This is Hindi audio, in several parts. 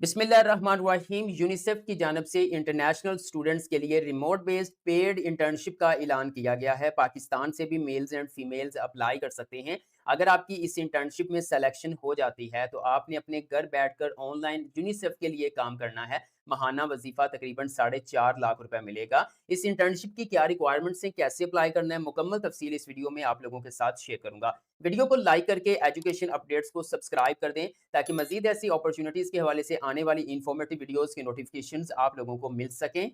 बिस्मिल्लाहिर्रहमानिर्रहीम। यूनिसेफ की जानब से इंटरनेशनल स्टूडेंट्स के लिए रिमोट बेस्ड पेड इंटर्नशिप का ऐलान किया गया है। पाकिस्तान से भी मेल्स एंड फीमेल्स अप्लाई कर सकते हैं। अगर आपकी इस इंटर्नशिप में सिलेक्शन हो जाती है तो आपने अपने घर बैठकर ऑनलाइन यूनिसेफ के लिए काम करना है। महाना वजीफा तकरीबन 4.5 लाख रुपए मिलेगा। इस इंटर्नशिप की क्या रिक्वायरमेंट्स हैं, कैसे अप्लाई करना है, मुकम्मल तफसील इस वीडियो में आप लोगों के साथ शेयर करूंगा। वीडियो को लाइक करके एजुकेशन अपडेट्स को सब्सक्राइब कर दें ताकि मजीद ऐसी अपॉर्चुनिटीज़ के हवाले से आने वाली इन्फॉर्मेटिव वीडियोज़ के नोटिफिकेशंस आप लोगों को मिल सकें।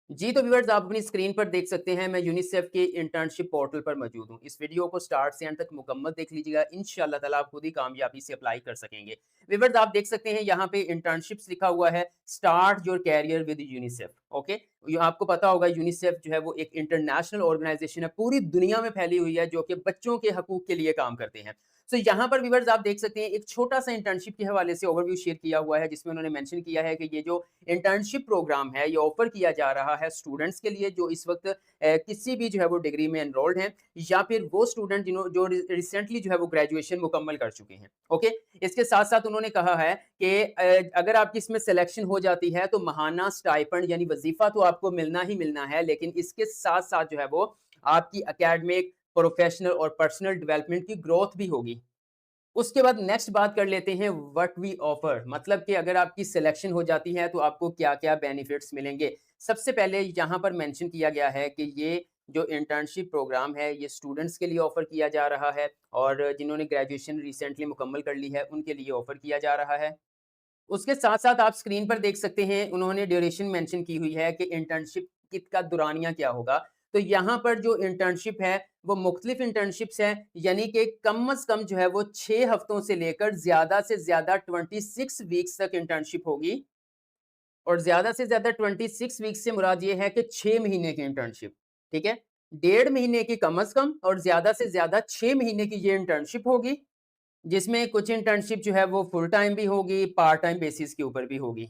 जी, तो व्यूअर्स आप अपनी स्क्रीन पर देख सकते हैं, मैं यूनिसेफ के इंटर्नशिप पोर्टल पर मौजूद हूँ। इस वीडियो को स्टार्ट से एंड तक मुकम्मल देख लीजिएगा, इंशाअल्लाह ताला आप खुद ही कामयाबी से अप्लाई कर सकेंगे। व्यूअर्स आप देख सकते हैं यहाँ पे इंटर्नशिप्स लिखा हुआ है, start your career with UNICEF. Okay, ये आपको पता होगा यूनिसेफ जो है वो एक इंटरनेशनल ऑर्गेनाइजेशन है, पूरी दुनिया में फैली हुई है जो कि बच्चों के हकूक के लिए काम करते हैं। तो यहाँ पर व्यूअर्स आप देख सकते हैं एक छोटा-सा इंटर्नशिप के हवाले से ओवरव्यू शेयर किया हुआ है जिसमें उन्होंने मेंशन किया है कि ये जो इंटर्नशिप प्रोग्राम है ये ऑफर किया जा रहा है स्टूडेंट्स के लिए जो इस वक्त किसी भी जो है वो डिग्री में एनरोल्ड हैं या फिर वो स्टूडेंट जो रिसेंटली जो है वो ग्रेजुएशन मुकम्मल कर चुके हैं। ओके, इसके साथ साथ उन्होंने कहा है कि अगर आपकी इसमें सिलेक्शन हो जाती है तो महाना स्टाइपेंड यानी वजीफा तो आपको मिलना ही मिलना है, लेकिन इसके साथ साथ जो है वो आपकी एकेडमिक, प्रोफेशनल और पर्सनल डेवलपमेंट की ग्रोथ भी होगी। उसके बाद नेक्स्ट बात कर लेते हैं व्हाट वी ऑफर, मतलब कि अगर आपकी सिलेक्शन हो जाती है तो आपको क्या-क्या बेनिफिट्स मिलेंगे। सबसे पहले यहाँ पर मेंशन किया गया है कि ये जो इंटर्नशिप प्रोग्राम है ये स्टूडेंट्स के लिए ऑफर किया जा रहा है और जिन्होंने ग्रेजुएशन रिसेंटली मुकम्मल कर ली है उनके लिए ऑफर किया जा रहा है। उसके साथ-साथ आप स्क्रीन पर देख सकते हैं उन्होंने ड्यूरेशन मेंशन की हुई है कि इंटर्नशिप कित का दौरानिया क्या होगा। तो यहाँ पर जो इंटर्नशिप है वो मुख्तलिफ इंटर्नशिप्स हैं, यानी कि कम से कम जो है वो 6 हफ्तों से लेकर ज़्यादा से ज़्यादा 26 वीक्स तक इंटर्नशिप होगी और ज़्यादा से ज़्यादा 26 वीक्स से मुराद ये है कि 6 महीने की इंटर्नशिप, ठीक है? 1.5 महीने की कम से कम और ज़्यादा से ज़्यादा 6 महीने की ये इंटर्नशिप होगी। जिसमें कुछ इंटर्नशिप जो है वो फुल टाइम भी होगी, पार्ट टाइम बेसिस के ऊपर भी होगी।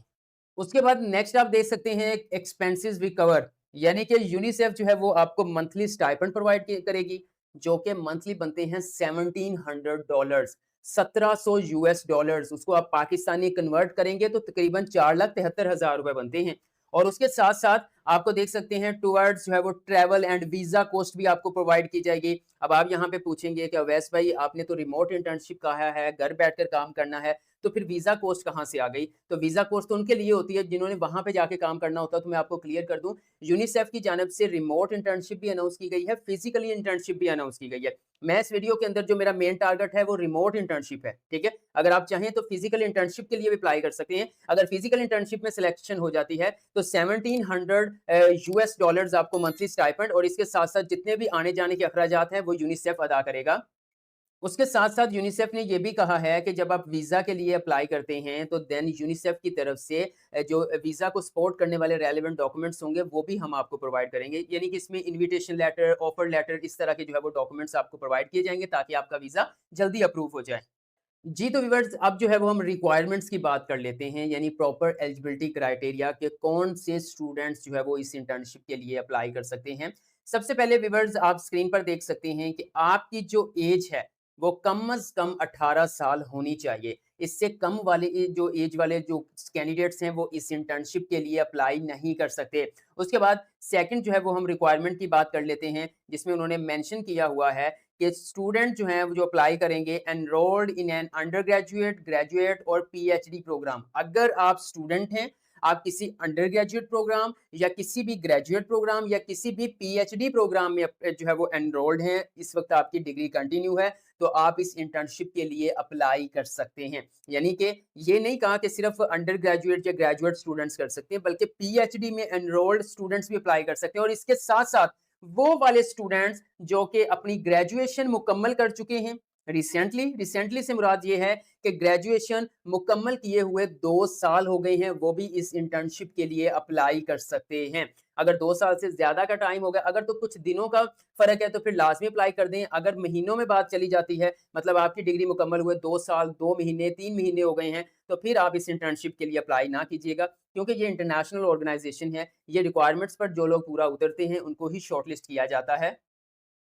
उसके बाद नेक्स्ट आप देख सकते हैं एक्सपेंसेस वी कवर, यानी कि यूनिसेफ जो है वो आपको मंथली स्टाइपेंड प्रोवाइड करेगी जो कि मंथली बनते हैं $1700, 1700 यूएस डॉलर्स। उसको आप पाकिस्तानी कन्वर्ट करेंगे तो तकरीबन 4,73,000 रुपए बनते हैं। और उसके साथ साथ आपको देख सकते हैं टुवर्ड्स जो है वो ट्रैवल एंड वीजा कॉस्ट भी आपको प्रोवाइड की जाएगी। अब आप यहाँ पे पूछेंगे कि अवैस भाई आपने तो रिमोट इंटर्नशिप कहा है, घर बैठकर काम करना है, तो फिर वीज़ा कॉस्ट कहाँ से आ गई? तो वीज़ा कॉस्ट तो उनके लिए होती है जिन्होंने वहाँ पे जाके काम करना होता है। तो मैं आपको क्लियर कर दूँ, यूनिसेफ की जानिब से रिमोट इंटर्नशिप भी अनाउंस की गई है, फिज़िकली इंटर्नशिप भी अनाउंस की गई है। मैं इस वीडियो के अंदर जो मेरा मेन टारगेट है वो रिमोट इंटर्नशिप है, ठीक है? अगर आप चाहें तो फिज़िकल इंटर्नशिप के लिए भी अप्लाई कर सकते हैं। अगर फिज़िकल इंटर्नशिप में सिलेक्शन हो जाती है तो 1700 यूएस डॉलर्स आपको मंथली स्टाइपेंड और इसके साथ-साथ जितने भी आने-जाने के अखराजात हैं वो यूनिसेफ अदा करेगा। उसके साथ-साथ यूनिसेफ ने ये भी कहा है कि जब आप वीज़ा के लिए अप्लाई करते हैं, तो देन यूनिसेफ की तरफ से जो वीज़ा को सपोर्ट करने वाले रेलेवेंट डॉक्यूमेंट्स होंगे, वो भी हम आपको प्रोवाइड करेंगे। यानी कि इसमें इन्विटेशन लेटर, ऑफर लेटर इस तरह के जो है वो डॉक्यूमेंट्स आपको प्रोवाइड किए जाएँगे ताकि आपका वीज़ा जल्दी अप्रूव हो जाए। जी, तो व्यूअर्स अब जो है वो हम रिक्वायरमेंट्स की बात कर लेते हैं, यानी प्रॉपर एलिजिबिलिटी क्राइटेरिया के कौन से स्टूडेंट्स जो है वो इस इंटर्नशिप के लिए अप्लाई कर सकते हैं। सबसे पहले व्यूअर्स आप स्क्रीन पर देख सकते हैं कि आपकी जो एज है, वो कम से कम 18 साल होनी चाहिए। इससे कम वाले जो एज वाले जो कैंडिडेट्स हैं वो इस इंटर्नशिप के लिए अप्लाई नहीं कर सकते। उसके बाद सेकंड जो है वो हम रिक्वायरमेंट की बात कर लेते हैं, जिसमें उन्होंने मेंशन किया हुआ है कि स्टूडेंट जो हैं वो जो अप्लाई करेंगे enrolled in an under graduate, graduate और पीएचडी प्रोग्राम। अगर आप स्टूडेंट हैं, आप किसी अंडर ग्रेजुएट प्रोग्राम या किसी भी ग्रेजुएट प्रोग्राम या किसी भी पीएचडी प्रोग्राम में जो है वो एनरोल्ड हैं, इस वक्त आपकी डिग्री कंटिन्यू है, तो आप इस इंटर्नशिप के लिए अप्लाई कर सकते हैं। यानी कि ये नहीं कहा कि सिर्फ अंडर ग्रेजुएट या ग्रेजुएट स्टूडेंट्स कर सकते हैं, बल्कि पीएचडी में एनरोल्ड स्टूडेंट्स भी अप्लाई कर सकते हैं और इसके साथ साथ वो वाले स्टूडेंट्स जो कि अपनी ग्रेजुएशन मुकम्मल कर चुके हैं रिसेंटली। रिसेंटली से मुराद ये है कि ग्रेजुएशन मुकम्मल किए हुए 2 साल हो गए हैं, वो भी इस इंटर्नशिप के लिए अप्लाई कर सकते हैं। अगर 2 साल से ज़्यादा का टाइम हो गया, अगर तो कुछ दिनों का फ़र्क है तो फिर लाज़मी अप्लाई कर दें। अगर महीनों में बात चली जाती है, मतलब आपकी डिग्री मुकम्मल हुए 2 साल, 2 महीने, 3 महीने हो गए हैं, तो फिर आप इस इंटर्नशिप के लिए अप्लाई ना कीजिएगा, क्योंकि ये इंटरनेशनल ऑर्गेनाइज़ेशन है। ये रिक्वायरमेंट्स पर जो लोग पूरा उतरते हैं, उनको ही शॉर्टलिस्ट किया जाता है।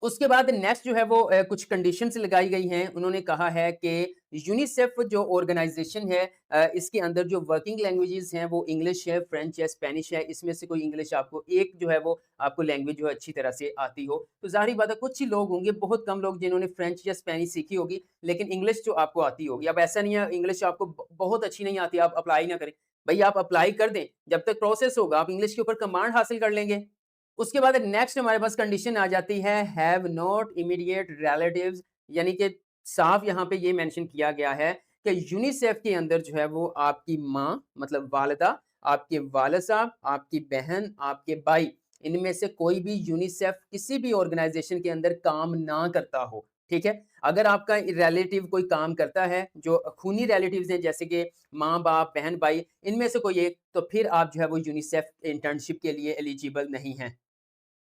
उसके बाद नेक्स्ट जो है वो कुछ कंडीशंस लगाई गई हैं। उन्होंने कहा है कि यूनिसेफ जो ऑर्गेनाइज़ेशन है इसके अंदर जो वर्किंग लैंग्वेजेज़ हैं वो इंग्लिश है, फ्रेंच है, स्पेनिश है। इसमें से कोई इंग्लिश आपको एक जो है वो आपको लैंग्वेज जो है अच्छी तरह से आती हो। तो ज़ाहिर-सी बात है कुछ ही लोग होंगे, बहुत कम लोग जिन्होंने फ्रेंच या स्पेनिश सीखी होगी, लेकिन इंग्लिश जो आपको आती होगी। अब ऐसा नहीं है इंग्लिश आपको बहुत अच्छी नहीं आती, आप अप्लाई ना करें। भई आप अप्लाई कर दें, जब तक प्रोसेस होगा आप इंग्लिश के ऊपर कमांड हासिल कर लेंगे। उसके बाद नेक्स्ट हमारे पास कंडीशन आ जाती है हैव नॉट इमीडिएट रिलेटिव्स, यानी कि साफ यहाँ पे ये मेंशन किया गया है कि यूनिसेफ के अंदर जो है वो आपकी माँ मतलब वालिदा, आपके वालिद साहब, आपकी बहन, आपके भाई, इनमें से कोई भी यूनिसेफ किसी भी ऑर्गेनाइजेशन के अंदर काम ना करता हो, ठीक है? अगर आपका रिलेटिव कोई काम करता है, जो खूनी रिलेटिव्स हैं जैसे कि माँ-बाप, बहन-भाई, इनमें से कोई एक, तो फिर आप जो है वो यूनिसेफ इंटर्नशिप के लिए एलिजिबल नहीं हैं।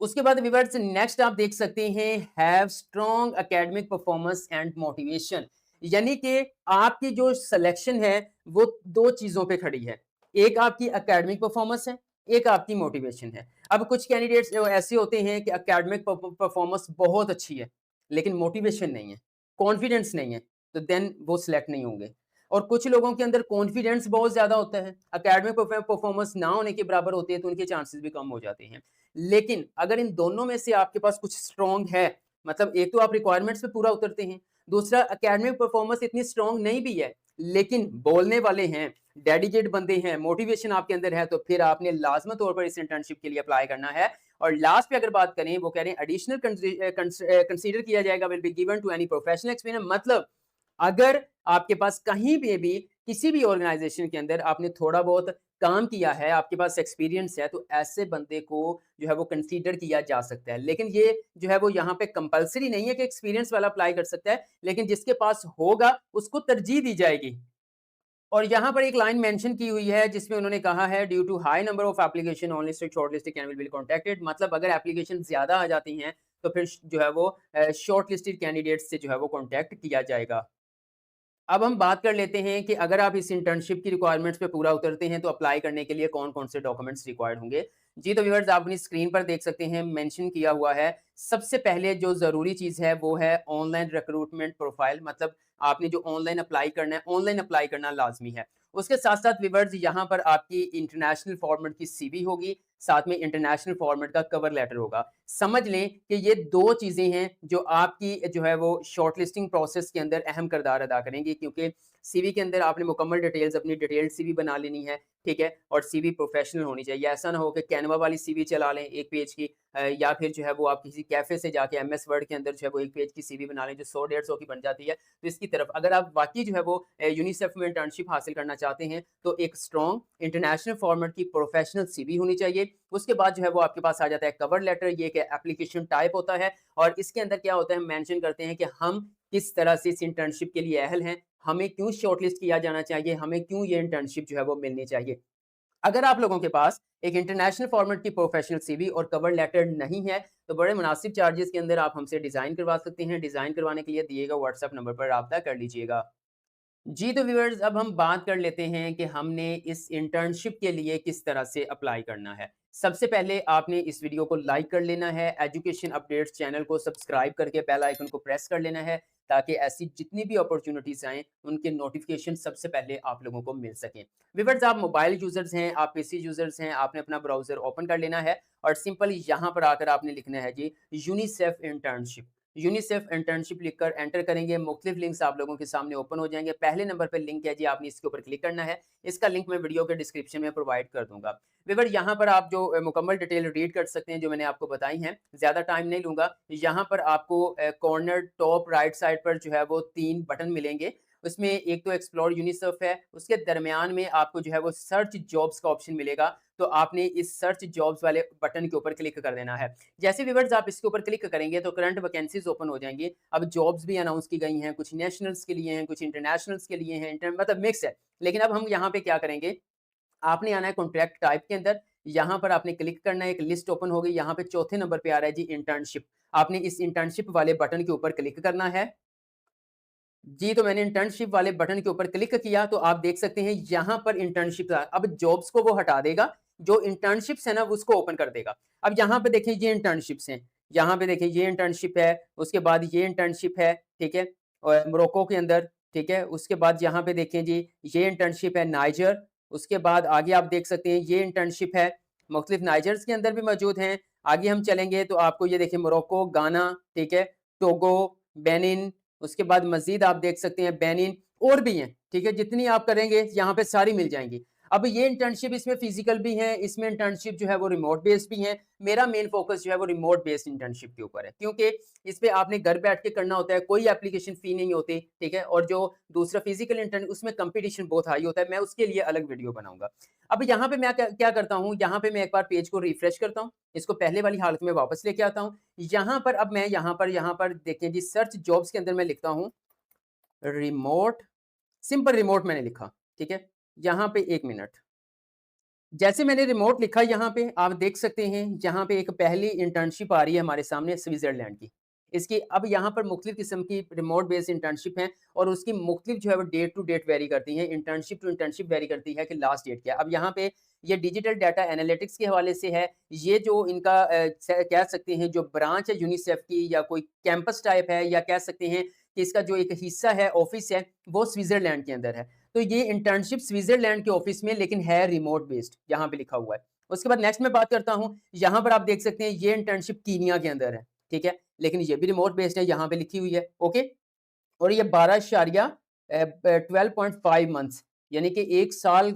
उसके बाद व्यूअर्स नेक्स्ट आप देख सकते हैं have strong academic performance and motivation, यानी कि आपकी जो सिलेक्शन है वो दो चीजों पे खड़ी है। एक आपकी एकेडमिक परफॉर्मेंस है, एक आपकी मोटिवेशन है। अब कुछ कैंडिडेट्स ऐसे होते हैं कि एकेडमिक परफॉर्मेंस बहुत अच्छी है लेकिन मोटिवेशन नहीं है, कॉन्फिडेंस नहीं है, तो देन वो सिलेक्ट नहीं होंगे। और कुछ लोगों के अंदर कॉन्फिडेंस बहुत ज्यादा होता है, एकेडमिक परफॉर्मेंस ना होने के बराबर होती है, तो उनके चांसेस भी कम हो जाते हैं। लेकिन अगर इन दोनों में से आपके पास कुछ स्ट्रॉन्ग है, मतलब एक तो आप रिक्वायरमेंट्स पे पूरा उतरते हैं, दूसरा एकेडमिक परफॉर्मेंस इतनी स्ट्रॉन्ग नहीं भी है, लेकिन बोलने वाले हैं, डेडिकेट बंदे हैं, मोटिवेशन आपके अंदर है, तो फिर आपने लाज़मी तौर पर इस इंटर्नशिप के लिए अप्लाई करना है। और लास्ट पे अगर बात करें, वो कह रहे हैं एडिशनल कंसीडर किया जाएगा will be given to any professional experience, मतलब अगर आपके पास कहीं पे भी किसी भी ऑर्गेनाइजेशन के अंदर आपने थोड़ा बहुत काम किया है, आपके पास एक्सपीरियंस है, तो ऐसे बंदे को जो है वो कंसीडर किया जा सकता है। लेकिन ये जो है वो यहाँ पे कंपल्सरी नहीं है कि एक्सपीरियंस वाला अप्लाई कर सकता है, लेकिन जिसके पास होगा उसको तरजीह दी जाएगी। और यहाँ पर एक लाइन मेंशन की हुई है जिसमें उन्होंने कहा है due to high number of application only shortlisted can will be contacted, मतलब अगर एप्लीकेशन ज़्यादा आ जाती हैं, तो फिर जो है वो शॉर्टलिस्टेड कैंडिडेट्स से जो है वो कॉन्टैक्ट किया जाएगा। अब हम बात कर लेते हैं कि अगर आप इस इंटर्नशिप की रिक्वायरमेंट्स पे पूरा उतरते हैं तो अप्लाई करने के लिए कौन-कौन से डॉक्यूमेंट्स रिक्वायर्ड होंगे। जी, तो व्यूअर्स आप अपनी स्क्रीन पर देख सकते हैं मेंशन किया हुआ है। सबसे पहले जो ज़रूरी चीज़ है वो है ऑनलाइन रिक्रूटमेंट प्रोफाइल, मतलब आपने जो ऑनलाइन अप्लाई करना है, ऑनलाइन अप्लाई करना लाज़मी है। उसके साथ-साथ व्यूअर्स यहाँ पर आपकी इंटरनेशनल फॉर्मेट की सीवी होगी, साथ में इंटरनेशनल फॉर्मेट का कवर लेटर होगा। समझ लें कि ये 2 चीज़ें हैं जो आपकी जो है वो शॉर्टलिस्टिंग प्रोसेस के अंदर अहम किरदार अदा करेंगी, क्योंकि सीवी के अंदर आपने मुकम्मल डिटेल्स अपनी डिटेल्ड सीवी बना लेनी है, ठीक है? और सीवी प्रोफेशनल होनी चाहिए। ऐसा ना हो कि कैनवा वाली सीवी चला लें 1 पेज की, या फिर जो है वो आप किसी कैफ़े से जाके एमएस वर्ड के अंदर जो है वो 1 पेज की सीवी बना लें जो 100 डेढ़ 100 की बन जाती है। तो इसकी तरफ अगर आप वाक़ई जो है वो यूनिसेफ में इंटर्नशिप हासिल करना चाहते हैं, तो एक स्ट्रॉन्ग इंटरनेशनल फॉर्मेट की प्रोफेशनल सीवी होनी चाहिए। उसके बाद जो है वो आपके पास आ जाता है कवर लेटर, ये एक एप्लीकेशन टाइप होता है और इसके अंदर क्या होता है, हम मेंशन करते हैं कि हम किस तरह से इस इंटर्नशिप के लिए अहल हैं, हमें क्यों शॉर्टलिस्ट किया जाना चाहिए, हमें क्यों ये इंटर्नशिप जो है वो मिलनी चाहिए। अगर आप लोगों के पास एक इंटरनेशनल फॉर्मेट की प्रोफेशनल सीवी और कवर लेटर नहीं है, तो बड़े मुनासिब चार्जेस के अंदर आप हमसे डिज़ाइन करवा सकते हैं। डिज़ाइन करवाने के लिए दिए गए व्हाट्सएप नंबर पर राब्ता कर लीजिएगा। जी, तो व्यूअर्स अब हम बात कर लेते हैं कि हमने इस इंटर्नशिप के लिए किस तरह से अप्लाई करना है। सबसे पहले आपने इस वीडियो को लाइक कर लेना है, एजुकेशन अपडेट्स चैनल को सब्सक्राइब करके बेल आइकन को प्रेस कर लेना है, ताकि ऐसी जितनी भी अपॉर्च्युनिटीज़ आएँ, उनके नोटिफ़िकेशन सबसे पहले आप लोगों को मिल सकें। व्यूअर्स आप मोबाइल यूज़र्स हैं, आप पीसी यूज़र्स हैं, आपने अपना ब्राउज़र ओपन कर लेना है और सिंपली यहाँ पर आकर आपने लिखना है जी यूनिसेफ इंटर्नशिप। यूनिसेफ इंटर्नशिप लिखकर एंटर करेंगे, मुख्तलिफ लिंक्स आप लोगों के सामने ओपन हो जाएँगे। पहले नंबर पे लिंक है जी, आपने इसके ऊपर क्लिक करना है। इसका लिंक मैं वीडियो के डिस्क्रिप्शन में प्रोवाइड कर दूँगा। व्यूअर यहाँ पर आप जो मुकम्मल डिटेल रीड कर सकते हैं जो मैंने आपको बताई हैं, ज़्यादा टाइम नहीं लूँगा। यहाँ पर आपको कॉर्नर टॉप राइट साइड पर जो है वो 3 बटन मिलेंगे। उसमें एक तो एक्सप्लोर यूनिसेफ है, उसके दरमियान में आपको जो है वो सर्च जॉब्स का ऑप्शन मिलेगा, तो आपने इस सर्च जॉब्स वाले बटन के ऊपर क्लिक कर देना है। जैसे व्यूअर्स आप इसके ऊपर क्लिक करेंगे तो करंट वैकेंसीज़ ओपन हो जाएँगी। अब जॉब्स भी अनाउंस की गई हैं, कुछ नेशनल्स के लिए हैं, कुछ इंटरनेशनल्स के लिए हैं, मतलब मिक्स है। लेकिन अब हम यहाँ पे क्या करेंगे, आपने आना है कॉन्ट्रैक्ट टाइप के अंदर, यहाँ पर आपने क्लिक करना है, एक लिस्ट ओपन होगी, यहाँ पे चौथे नंबर पे आ रहा है जी इंटर्नशिप। आपने इस इंटर्नशिप वाले बटन के ऊपर क्लिक करना है। जी, तो मैंने इंटर्नशिप वाले बटन के ऊपर क्लिक किया तो आप देख सकते हैं यहाँ पर इंटर्नशिप अब जॉब्स को वो हटा देगा, जो इंटर्नशिप्स है ना उसको ओपन कर देगा। अब यहाँ पे देखिए ये इंटर्नशिप्स हैं, यहाँ पे देखिए ये इंटर्नशिप है, उसके बाद ये इंटर्नशिप है, ठीक है? और मोरक्को के अंदर, ठीक है? उसके बाद यहाँ पे देखें जी, ये इंटर्नशिप है नाइजर, उसके बाद आगे आप देख सकते हैं ये इंटर्नशिप है, मुख्तलिफ नाइजर्स के अंदर भी मौजूद हैं। आगे हम चलेंगे तो आपको ये देखिए मोरक्को, गाना, ठीक है? टोगो, बेनिन, उसके बाद मज़ीद आप देख सकते हैं बेनिन और भी हैं, ठीक है? जितनी आप करेंगे यहाँ पे सारी मिल जाएँगी। अब ये इंटर्नशिप इसमें फिजिकल भी है, इसमें इंटर्नशिप जो है वो रिमोट बेस्ड भी है। मेरा मेन फोकस जो है वो रिमोट बेस्ड इंटर्नशिप के ऊपर है, क्योंकि इस पे आपने घर बैठ के करना होता है, कोई एप्लीकेशन फी नहीं होती, ठीक है? और जो दूसरा फिजिकल इंटर्न उसमें कंपटीशन बहुत हाई होता है, मैं उसके लिए अलग वीडियो बनाऊँगा। अब यहाँ पे मैं क्या क्या करता हूँ, यहाँ पे मैं एक बार पेज को रिफ्रेश करता हूँ, इसको पहले वाली हालत में वापस लेके आता हूँ। यहाँ पर अब मैं यहाँ पर देखें जी सर्च जॉब्स के अंदर मैं लिखता हूँ रिमोट, सिंपल रिमोट मैंने लिखा, ठीक है? यहाँ पे 1 मिनट। जैसे मैंने रिमोट लिखा यहाँ पे आप देख सकते हैं यहाँ पे एक पहली इंटर्नशिप आ रही है हमारे सामने स्विट्जरलैंड की। इसकी अब यहाँ पर मुख्तलिफ किस्म की रिमोट बेस्ड इंटर्नशिप हैं और उसकी मुख्तलिफ जो है वो डेट टू डेट वेरी करती हैं, इंटर्नशिप टू इंटर्नशिप वेरी करती है कि लास्ट डेट क्या है। अब यहाँ पे ये डिजिटल डाटा एनालिटिक्स के हवाले से है, ये जो इनका कह सकते हैं जो ब्रांच है यूनिसेफ की या कोई कैंपस टाइप है या कह सकते हैं कि इसका जो एक हिस्सा है, ऑफिस है, वो स्विट्जरलैंड के अंदर है। तो ये इंटर्नशिप स्विट्जरलैंड के ऑफिस में लेकिन है रिमोट बेस्ड, यहाँ पे लिखा हुआ है। उसके बाद नेक्स्ट मैं बात करता हूँ, यहाँ पर आप देख सकते हैं ये इंटर्नशिप कीनिया के अंदर है, ठीक है? लेकिन ये भी रिमोट बेस्ड है, यहाँ पे लिखी हुई है, ओके? और ये 12.5 मंथ्स यानी कि 1 साल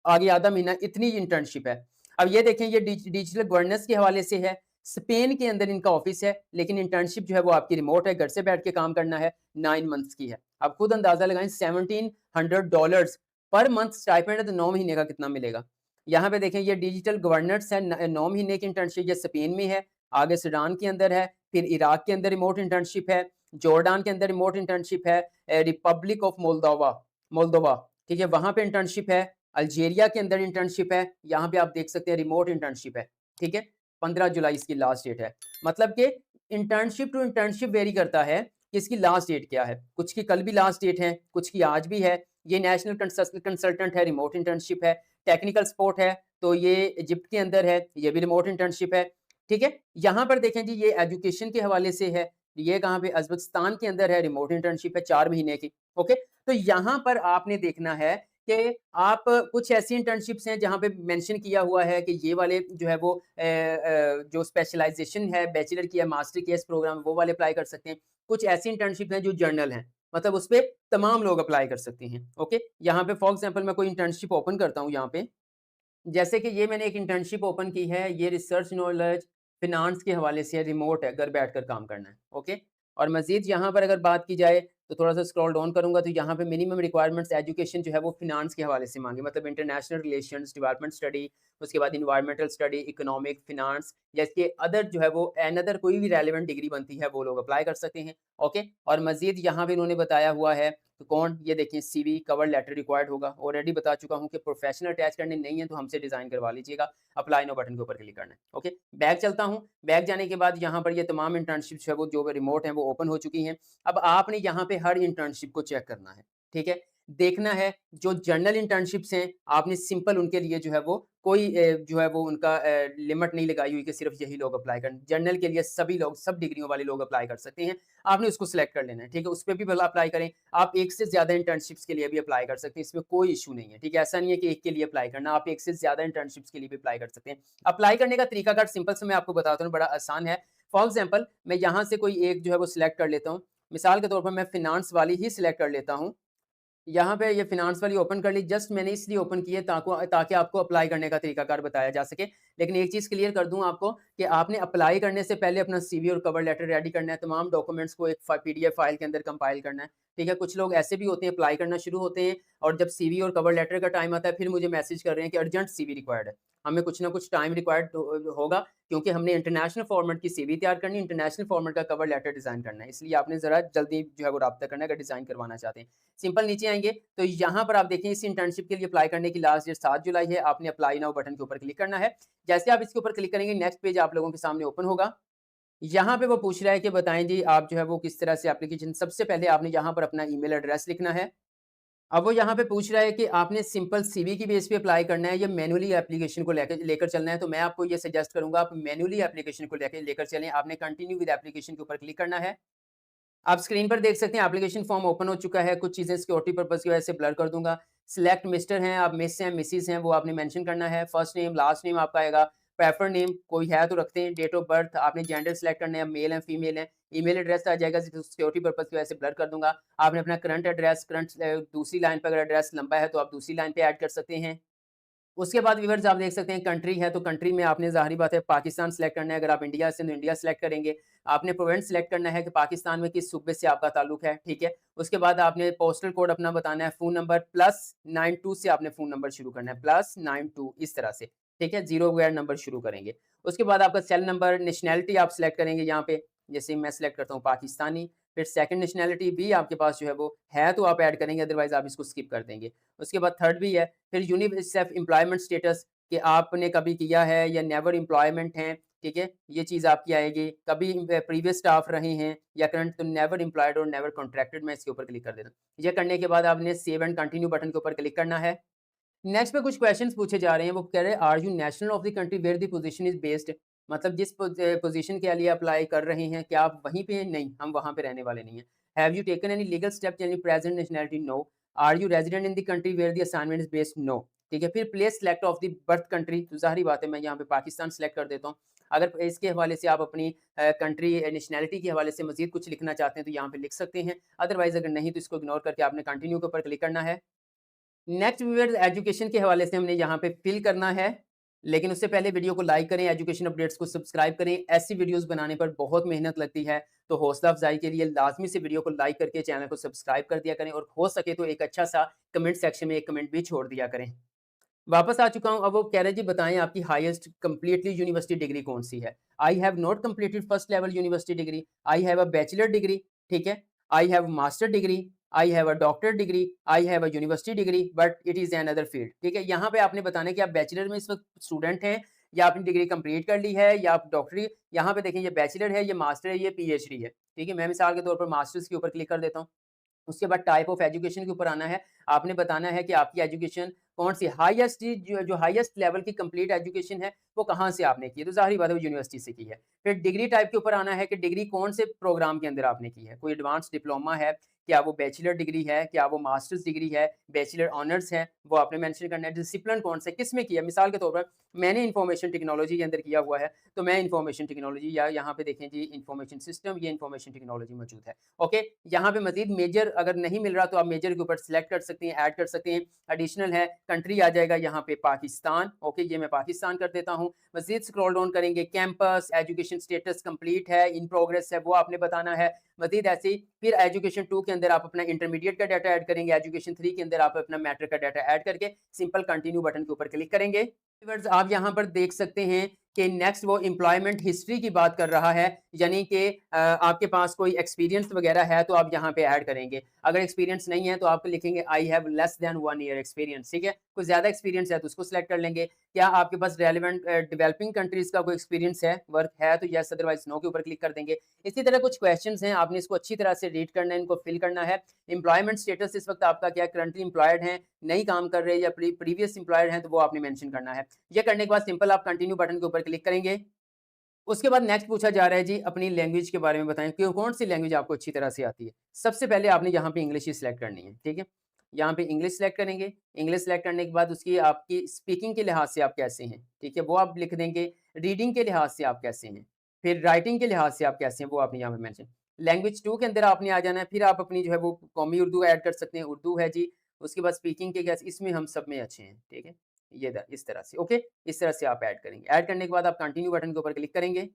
आगे आधा महीना इतनी इंटर्नशिप है। अब ये देखें ये डिजिटल गवर्नेंस के हवाले से है, स्पेन के अंदर इनका ऑफिस है, लेकिन इंटर्नशिप जो है वो आपकी रिमोट है, घर से बैठ के काम करना है, 9 मंथ्स की है। आप खुद अंदाज़ा लगाएँ $1700 पर मंथ स्टाइपेंड है तो 9 महीने का कितना मिलेगा? यहाँ पे देखें ये डिजिटल गवर्नेंस है 9 महीने की इंटर्नशिप ये स्पेन में है, आगे सूडान के अंदर है, फिर इराक के अंदर रिमोट इंटर्नशिप है, जॉर्डान के अंदर रिमोट इंटर्नशिप है, रिपब्लिक ऑफ मोल्दोवा मोल्दोवा, ठीक है? वहाँ पे इंटर्नशिप है, अल्जीरिया के अंदर इंटर्नशिप है, यहाँ पे आप देख सकते हैं रिमोट इंटर्नशिप है, ठीक है? 15 जुलाई इसकी लास्ट डेट है। मतलब कि इंटर्नशिप टू इंटर्नशिप वेरी करता है कि इसकी लास्ट डेट क्या है। कुछ की कल भी लास्ट डेट है, कुछ की आज भी है। ये नेशनल कंसल्टेंट है, रिमोट इंटर्नशिप है। टेक्निकल सपोर्ट है, तो ये इजिप्ट के अंदर है, ये भी रिमोट इंटर्नशिप है, ठीक है? यहाँ पर देखें जी ये एजुकेशन के हवाले से है, ये कहाँ पे उज़्बेकिस्तान के अंदर है, रिमोट इंटर्नशिप है 4 महीने की, ओके? तो यहाँ पर आपने देखना है कि आप कुछ ऐसी इंटर्नशिप्स हैं जहाँ पे मेंशन किया हुआ है कि ये वाले जो है वो जो स्पेशलाइज़ेशन है, बैचलर की है, मास्टर की है इस प्रोग्राम में, वो वाले अप्लाई कर सकते हैं। कुछ ऐसी इंटर्नशिप हैं जो जर्नल हैं, मतलब उसपे तमाम लोग अप्लाई कर सकते हैं, ओके? यहाँ पे फॉर एग्ज़ाम्पल मैं कोई इंटर्नशिप ओपन करता हूँ यहाँ पे, जैसे कि ये मैंने एक इंटर्नशिप ओपन की है, ये रिसर्च नॉलेज फ़िनांस के हवाले से है, रिमोट है, घर बैठकर काम करना है, ओके? और मज़ीद यहाँ पर अगर बात की जाए, तो थोड़ा-सा स्क्रॉल डाउन करूँगा तो यहाँ पे मिनिमम रिक्वायरमेंट्स एजुकेशन जो है वो फ़िनांस के हवाले से माँगे, मतलब इंटरनेशनल रिलेशंस, डेवलपमेंट स्टडी, उसके बाद एनवायरमेंटल स्टडी, इकोनॉमिक, फ़िनांस या इसके अदर जो है वो अनदर कोई भी रेलेवेंट डिग्री बनती है, वो लोग अप्लाई कर सकते हैं, ओके? और मज़ीद यहाँ पे इन्होंने बताया हुआ है तो कौन? ये देखिए सीवी, कवर लेटर रिक्वायर्ड होगा। ऑलरेडी बता चुका हूँ कि प्रोफेशनल अटैच करने नहीं है तो हमसे डिज़ाइन करवा लीजिएगा। अप्लाई नाउ बटन के ऊपर क्लिक करना है। ओके, बैक चलता हूँ। बैक जाने के बाद यहाँ पर ये तमाम इंटर्नशिप है वो जो रिमोट हैं वो ओपन हो चुकी हैं। अब आपने यहाँ पे हर इंटर्नशिप को चेक करना है, ठीक है? देखना है जो जर्नल इंटर्नशिप्स हैं आपने सिंपल उनके लिए जो है वो कोई जो है वो उनका लिमिट नहीं लगाई हुई कि सिर्फ़ यही लोग अप्लाई करें। जर्नल के लिए सभी लोग, सब डिग्रियों वाले लोग अप्लाई कर सकते हैं। आपने उसको सिलेक्ट कर लेना है, ठीक है? उस पे भी भला अप्लाई करें। आप एक से ज़्यादा इंटर्नशिप्स के लिए भी अप्लाई कर सकते हैं, इसमें कोई इश्यू नहीं है, ठीक है? ऐसा नहीं है कि एक के लिए अप्लाई करना, आप एक से ज़्यादा इंटर्नशिप्स के लिए भी अप्लाई कर सकते हैं। अप्लाई करने का तरीकाकार सिंपल से मैं आपको बताता हूँ, बड़ा आसान है। फॉर एग्ज़ाम्पल मैं यहाँ से कोई एक जो है वो सिलेक्ट कर लेता हूँ। मिसाल के तौर पर मैं फ़िनांस वाली ही सिलेक्ट कर लेता हूँ। यहाँ पे ये फ़िनांस वाली ओपन कर ली, जस्ट मैंने इसलिए ओपन की है ताकि आपको अप्लाई करने का तरीकाकार बताया जा सके। लेकिन एक चीज़ क्लियर कर दूँ आपको कि आपने अप्लाई करने से पहले अपना सीवी और कवर लेटर रेडी करना है, तमाम डॉक्यूमेंट्स को एक पीडीएफ फाइल के अंदर कंपाइल करना है, ठीक है? कुछ लोग ऐसे भी होते हैं अप्लाई करना शुरू होते हैं और जब सीवी और कवर लेटर का टाइम आता है, फिर मुझे मैसेज कर रहे हैं कि अर्जेंट सीवी रिक्वायर्ड है। हमें कुछ ना कुछ टाइम रिक्वायर्ड होगा क्योंकि हमने इंटरनेशनल फॉर्मेट की सीवी तैयार करनी है, इंटरनेशनल फॉर्मेट का कवर लेटर डिज़ाइन करना है। इसलिए आपने ज़रा जल्दी जो है वो राब्ता करना है अगर डिज़ाइन करवाना चाहते हैं। सिंपल नीचे आएँगे तो यहाँ पर आप देखें इस इंटर्नशिप के लिए अप्लाई करने की लास्ट डेट 7 जुलाई है। आपने अप्लाई नाउ बटन के ऊपर क्लिक करना है। जैसे आप इसके ऊपर क्लिक करेंगे नेक्स्ट पेज आप लोगों के सामने ओपन होगा। यहाँ पे वो पूछ रहा है कि बताएँ जी आप जो है वो किस तरह से एप्लीकेशन सबसे पहले आपने यहाँ पर अपना ईमेल एड्रेस लिखना है। अब वो यहाँ पे पूछ रहा है कि आपने सिंपल सीवी की बेस पे अप्लाई करना है या मैन्युअली एप्लीकेशन को लेकर चलना है, तो मैं आपको ये सजेस्ट करूँगा आप मैन्युअली एप्लीकेशन को लेकर चलें। आपने कंटिन्यू विद एप्लीकेशन के ऊपर क्लिक करना है। आप स्क्रीन पर देख सकते हैं एप्लीकेशन फॉर्म ओपन हो चुका है। कुछ चीज़ें सिक्योरिटी पर्पज़ की वजह से ब्लर कर दूँगा। सिलेक्ट मिस्टर हैं, आप मिस हैं, मिसेज़ हैं, वो आपने मेंशन करना है। फर्स्ट नेम, लास्ट नेम आपका आएगा। प्रेफर्ड नेम कोई है तो रखते हैं। डेट ऑफ बर्थ आपने जेंडर सिलेक्ट करना है, मेल है, फीमेल है। ईमेल एड्रेस आ जाएगा, सिक्योरिटी पर्पज़ की वजह से ब्लर कर दूँगा। आपने अपना करंट एड्रेस दूसरी लाइन पे अगर एड्रेस लंबा है तो आप दूसरी लाइन पे ऐड कर सकते हैं। उसके बाद व्यूअर्स आप देख सकते हैं कंट्री है, तो कंट्री में आपने ज़ाहिर बात है पाकिस्तान सेलेक्ट करना है, अगर आप इंडिया से तो इंडिया सेलेक्ट करेंगे। आपने प्रोविंस सेलेक्ट करना है कि पाकिस्तान में किस सूबे से आपका ताल्लुक है, ठीक है? उसके बाद आपने पोस्टल कोड अपना बताना है, फ़ोन नंबर +92 से आपने फ़ोन नंबर शुरू करना है, +92 इस तरह से, ठीक है? ज़ीरो बगैर नंबर शुरू करेंगे। उसके बाद आपका सेल नंबर, नेशनैलिटी आप सेलेक्ट करेंगे यहाँ पे, जैसे मैं सेलेक्ट करता हूँ पाकिस्तानी, फिर सेकंड नेशनैलिटी भी आपके पास जो है वो है तो आप ऐड करेंगे, अदरवाइज़ आप इसको स्किप कर देंगे। उसके बाद थर्ड भी है, फिर यूनिसेफ एम्प्लॉयमेंट स्टेटस कि आपने कभी किया है या नेवर एम्प्लॉयमेंट हैं, ठीक है? ये चीज़ आपकी आएगी। कभी प्रीवियस स्टाफ रहे हैं या करंट तो नेवर एम्प्लॉयड और नेवर कॉन्ट्रैक्टेड मैं इसके ऊपर क्लिक कर देता हूँ। ये करने के बाद आपने सेव एंड कंटिन्यू बटन के ऊपर क्लिक करना है। नेक्स्ट पे कुछ क्वेश्चंस पूछे जा रहे हैं, वो कह रहे हैं are you national of the country where the position is based, मतलब जिस पोजीशन के लिए अप्लाई कर रहे हैं, क्या आप वहीं पे हैं? नहीं, हम वहाँ पे रहने वाले नहीं हैं। Have you taken any legal step any present nationality? No. Are you resident in the country where the assignment is based? No. ठीक है, फिर place select of the birth country, तो ज़ाहिर बात है मैं यहाँ पे पाकिस्तान सेलेक्ट कर देता हूँ। अगर इसके हवाले से आप अपनी कंट्री नेशनैलिटी के हवाले से मज़ीद कुछ लिखना चाहते हैं तो यहाँ पे लिख सकते हैं। अदरवाइज़ अगर नहीं तो इसको इग्नोर करके आपने कंटिन्यू के ऊपर क्लिक करना है। नेक्स्ट व्यूअर्स एजुकेशन के हवाले से हमने यहाँ पे फिल करना है, लेकिन उससे पहले वीडियो को लाइक करें, एजुकेशन अपडेट्स को सब्सक्राइब करें। ऐसी वीडियोस बनाने पर बहुत मेहनत लगती है, तो हौसला अफजाई के लिए लाजमी से वीडियो को लाइक करके चैनल को सब्सक्राइब कर दिया करें और हो सके तो एक अच्छा सा कमेंट सेक्शन में एक कमेंट भी छोड़ दिया करें। वापस आ चुका हूँ, अब वो कह रहे हैं जी बताएँ आपकी हाईएस्ट कंप्लीटली यूनिवर्सिटी डिग्री कौन-सी है? I have not completed first level university degree, I have a bachelor degree, ठीक है? I have master degree, I have a doctorate degree, I have a university degree but it is an other field, ठीक है? यहाँ पे आपने बताना है कि आप बैचलर में इस वक़्त स्टूडेंट हैं या आपने डिग्री कंप्लीट कर ली है या आप डॉक्टरी, यहाँ पे देखें ये बैचलर है, ये मास्टर है, ये पीएचडी है, ठीक है? मैं मिसाल के तौर पर मास्टर्स के ऊपर क्लिक कर देता हूँ। उसके बाद टाइप ऑफ एजुकेशन के ऊपर आना है। आपने बताना है कि आपकी एजुकेशन कौन-सी हाईएस्ट जो जो हाईएस्ट लेवल की कंप्लीट एजुकेशन है, वो कहाँ से आपने की है? तो ज़ाहिर-सी बात है वो यूनिवर्सिटी से की है। फिर डिग्री टाइप के ऊपर आना है कि डिग्री कौन से प्रोग्राम के अंदर आपने की है? कोई एडवांस डिप्लोमा है, क्या वो बैचलर डिग्री है, क्या वो मास्टर्स डिग्री है, बैचलर ऑनर्स है, वो आपने मेंशन करना है। डिसिप्लिन कौन सा है, किस में किया है? मिसाल के तौर पर मैंने इन्फॉर्मेशन टेक्नोलॉजी के अंदर किया हुआ है, तो मैं इन्फॉर्मेशन टेक्नोलॉजी या यहाँ पे देखें जी इन्फॉर्मेशन सिस्टम, ये इन्फॉर्मेशन टेक्नोलॉजी मौजूद है। ओके, यहाँ पे मज़ीद मेजर अगर नहीं मिल रहा तो आप मेजर के ऊपर सिलेक्ट कर सकते हैं, ऐड कर सकते हैं। एडिशनल है, कंट्री आ जाएगा यहाँ पे पाकिस्तान, ओके ये मैं पाकिस्तान कर देता हूँ। मज़ीद स्क्रॉल डाउन करेंगे, कैंपस, एजुकेशन स्टेटस कंप्लीट है, इन प्रोग्रेस है, वो आपने बताना है। मज़ीद ऐसे ही फिर एजुकेशन 2 के अंदर आप अपना इंटरमीडिएट का डाटा ऐड करेंगे, एजुकेशन 3 के अंदर आप अपना मैट्रिक का डाटा ऐड करके सिंपल कंटिन्यू बटन के ऊपर क्लिक करेंगे। व्यूअर्स आप यहाँ पर देख सकते हैं कि नेक्स्ट वो एम्प्लॉयमेंट हिस्ट्री की बात कर रहा है, यानी कि आपके पास कोई एक्सपीरियंस वगैरह है तो आप यहाँ पे ऐड करेंगे। अगर एक्सपीरियंस नहीं है तो आप लिखेंगे I have less than 1 year experience, ठीक है? कोई ज़्यादा एक्सपीरियंस है तो उसको सिलेक्ट कर लेंगे। क्या आपके पास रेलेवेंट डेवलपिंग कंट्रीज़ का कोई एक्सपीरियंस है, वर्क है तो येस, अदरवाइज़ नो के ऊपर क्लिक कर देंगे। इसी तरह कुछ क्वेश्चंस हैं, आपने इसको अच्छी तरह से रीड करना है, इनको फिल करना है। एम्प्लॉयमेंट स्टेटस इस वक़्त आपका क्या है, करंटली एम्प्लॉयड हैं, नहीं काम कर रहे या प्रीवियस एम्प्लॉयड हैं तो वो आपने मेंशन करना है। ये करने के बाद सिंपल आप कंटिन्यू बटन के ऊपर क्लिक करेंगे। उसके बाद नेक्स्ट पूछा जा रहा है जी अपनी लैंग्वेज के बारे में बताएँ कि कौन-सी लैंग्वेज आपको अच्छी तरह से आती है? सबसे पहले आपने यहाँ पे इंग्लिश ही सिलेक्ट करनी है, ठीक है? यहाँ पे इंग्लिश सिलेक्ट करेंगे, इंग्लिश सिलेक्ट करने के बाद उसकी आपकी स्पीकिंग के लिहाज से आप कैसे हैं, ठीक है? वो आप लिख देंगे, रीडिंग के लिहाज से आप कैसे हैं, फिर राइटिंग के लिहाज से आप कैसे हैं, वो आपने यहाँ पे मेंशन लैंग्वेज 2 के अंदर आपने आ जाना है, फिर आप अपनी जो है वो कौमी उर्दू ऐड कर सकते हैं, उर्दू है जी, उसके बाद स्पीकिंग के कैसे इसमें हम सब में अच्छे हैं, ठीक है? ये इस तरह से, ओके? इस तरह से आप ऐड करेंगे। ऐड करने के बाद आप कंटिन्यू बटन के ऊपर क्लिक करेंगे।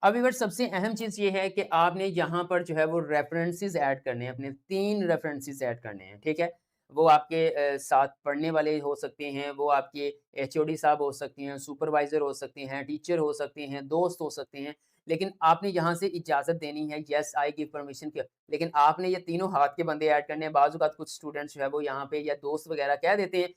अब व्यूअर्स सबसे अहम चीज़ ये है कि आपने यहाँ पर जो है वो रेफरेंसेस ऐड करने हैं, अपने 3 रेफरेंसेस ऐड करने हैं, ठीक है? वो आपके साथ पढ़ने वाले हो सकते हैं, वो आपके एचओडी साहब हो सकते हैं, सुपरवाइज़र हो सकते हैं, टीचर हो सकते हैं, दोस्त हो सकते हैं। लेकिन आपने यहाँ से इजाज़त देनी है, येस आई गिव परमिशन क लेकिन आपने ये तीनों हाथ के बंदे ऐड करने हैं। बाज़ औक़ात कुछ स्टूडेंट्स जो है वो यहाँ पे या दोस्त वगैरह कह देते हैं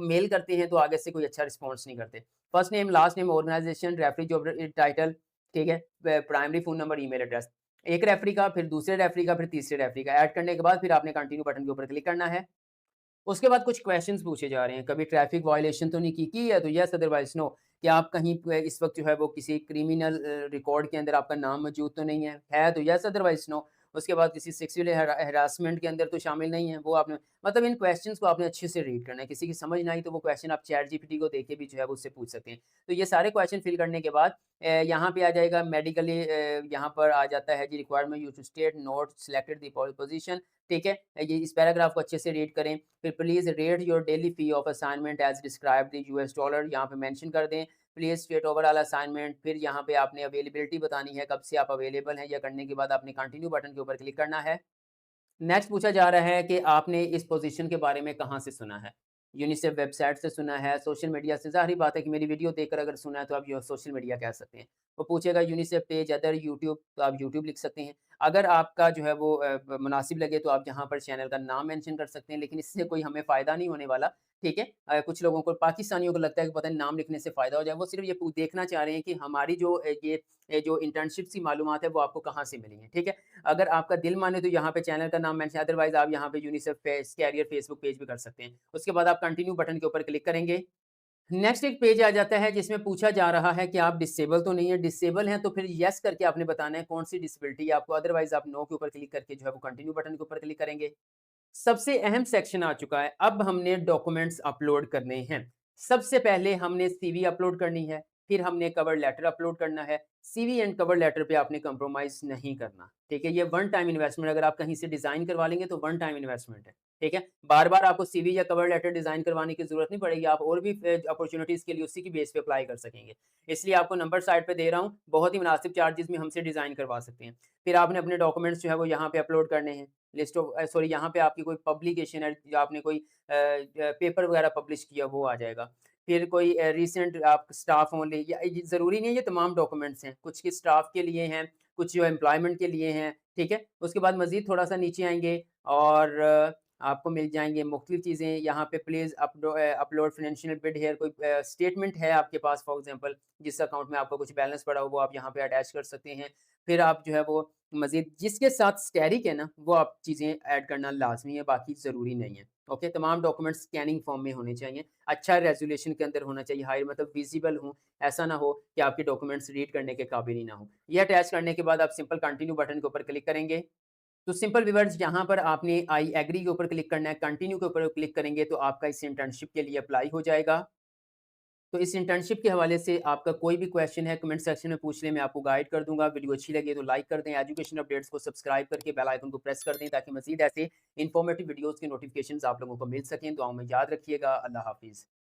मेल करते हैं तो आगे से कोई अच्छा रिस्पॉन्स नहीं करते। First name, last name, organisation, referee job title, ठीक है? Primary phone number, email address. एक रेफरी का, फिर दूसरे रेफरी का, फिर तीसरे रेफरी का। ऐड करने के बाद फिर आपने कंटिन्यू बटन के ऊपर क्लिक करना है। उसके बाद कुछ क्वेश्चंस पूछे जा रहे हैं, कभी ट्रैफिक वायलेशन तो नहीं की है? तो येस अदरवाइज़ नो। क्या आप कहीं पे इस वक़्त जो है वो किसी क्रिमिनल रिकॉर्ड के अंदर आपका नाम मौजूद तो नहीं है? है तो येस अदरवाइज़ नो। उसके बाद किसी सेक्सुअल हैरासमेंट के अंदर तो शामिल नहीं है, वो आपने मतलब इन क्वेश्चंस को आपने अच्छे से रीड करना है। किसी की समझ ना आई तो वो क्वेश्चन आप चैट जीपीटी को देके भी जो है वो उससे पूछ सकते हैं। तो ये सारे क्वेश्चन फिल करने के बाद यहाँ पे आ जाएगा मेडिकली यहाँ पर आ जाता है जी requirement you to state not selected the position, ठीक है? ये इस पैराग्राफ को अच्छे से रीड करें। फिर please rate your daily fee of assignment as described in US dollar, यहाँ पे मेंशन कर दें। प्लीज़ स्टेट ओवरऑल असाइनमेंट, फिर यहाँ पे आपने अवेलेबिलिटी बतानी है, कब से आप अवेलेबल हैं। यह करने के बाद आपने कंटिन्यू बटन के ऊपर क्लिक करना है। नेक्स्ट पूछा जा रहा है कि आपने इस पोज़ीशन के बारे में कहाँ से सुना है? यूनिसेफ वेबसाइट से सुना है, सोशल मीडिया से, ज़ाहिर-सी बात है कि मेरी वीडियो देखकर अगर सुना है तो आप यो सोशल मीडिया कह सकते हैं। वो पूछेगा यूनिसेफ पेज, अदर यूट्यूब, तो आप यूट्यूब लिख सकते हैं। अगर आपका जो है वो मुनासिब लगे तो आप यहाँ पर चैनल का नाम मेंशन कर सकते हैं, लेकिन इससे कोई हमें फ़ायदा नहीं होने वाला, ठीक है? कुछ लोगों को पाकिस्तानियों को लगता है कि पता नहीं नाम लिखने से फ़ायदा हो जाए, वो सिर्फ़ ये देखना चाह रहे हैं कि हमारी जो ये जो इंटर्नशिप्स की मालूमात है वो आपको कहाँ से मिली हैं, ठीक है? अगर आपका दिल माने तो यहाँ पे चैनल का नाम मेंशन, अदरवाइज़ आप यहाँ पे UNICEF page career Facebook page भी कर सकते हैं। उसके बाद आप कंटिन्यू बटन के ऊपर क्लिक करेंगे। नेक्स्ट एक पेज आ जाता है जिसमें पूछा जा रहा है कि आप डिसेबल तो नहीं है? डिसेबल हैं तो फिर येस करके आपने बताना है कौन-सी डिसेबिलिटी है आपको, अदरवाइज़ आप नो के ऊपर क्लिक करके जो है वो कंटिन्यू बटन के ऊपर क्लिक करेंगे। सबसे अहम सेक्शन आ चुका है, अब हमने डॉक्यूमेंट्स अपलोड करने हैं। सबसे पहले हमने सीवी अपलोड करनी है, फिर हमने कवर लेटर अपलोड करना है। सीवी एंड कवर लेटर पे आपने कंप्रोमाइज़ नहीं करना, ठीक है? ये वन टाइम इन्वेस्टमेंट, अगर आप कहीं से डिज़ाइन करवा लेंगे तो वन टाइम इन्वेस्टमेंट है, ठीक है? बार-बार आपको सीवी या कवर लेटर डिज़ाइन करवाने की ज़रूरत नहीं पड़ेगी, आप और भी अपॉर्च्युनिटीज़ के लिए उसी की बेस पे अप्लाई कर सकेंगे। इसलिए आपको नंबर साइड पे दे रहा हूँ, बहुत ही मुनासिब चार्जेज़ में हमसे डिज़ाइन करवा सकते हैं। फिर आपने अपने डॉक्यूमेंट्स जो है वो यहाँ पे अपलोड करने हैं। लिस्ट ऑफ सॉरी यहाँ पे आपकी कोई पब्लिकेशन है या आपने कोई पेपर वगैरह पब्लिश किया वो आ जाएगा। फिर कोई रीसेंट आप स्टाफ ओनली, या ये ज़रूरी नहीं है ये तमाम डॉक्यूमेंट्स हैं, कुछ के स्टाफ के लिए हैं, कुछ जो एम्प्लॉयमेंट के लिए हैं, ठीक है? उसके बाद मज़ीद थोड़ा-सा नीचे आएँगे और आपको मिल जाएँगे मुख्तलिफ चीज़ें, यहाँ पे please upload financial bid here, कोई स्टेटमेंट है आपके पास फॉर एग्ज़ाम्पल जिस अकाउंट में आपका कुछ बैलेंस पड़ा हो वो आप यहाँ पे अटैच कर सकते हैं। फिर आप जो है वो मज़ीद जिसके साथ स्टेरिक है ना, वो आप चीज़ें ऐड करना लाज़मी है, बाकी ज़रूरी नहीं है। ओके, तमाम डॉक्यूमेंट्स स्कैनिंग फ़ॉर्म में होने चाहिए, अच्छा रेज़ोल्यूशन के अंदर होना चाहिए, हाई मतलब विज़िबल हों, ऐसा ना हो कि आपके डॉक्यूमेंट्स रीड करने के काबिल ही ना हों। ये अटैच करने के बाद आप सिंपल कंटिन्यू बटन के ऊपर क्लिक करेंगे। तो सिंपल व्यूअर्स यहाँ पर आपने आई एग्री के ऊपर क्लिक करना है, कंटिन्यू के ऊपर क्लिक करेंगे तो आपका इस इंटर्नशिप के लिए अप्लाई हो जाएगा। तो इस इंटर्नशिप के हवाले से आपका कोई भी क्वेश्चन है कमेंट सेक्शन में पूछ लें, मैं आपको गाइड कर दूँगा। वीडियो अच्छी लगे तो लाइक कर दें, एजुकेशन अपडेट्स को सब्सक्राइब करके बेल आइकन को प्रेस कर दें ताकि मज़ीद ऐसे इन्फॉर्मेटिव वीडियोज़ के नोटिफ़िकेशंस आप लोगों को मिल सकें। दुआओं में याद रखिएगा। अल्लाह हाफ़िज़।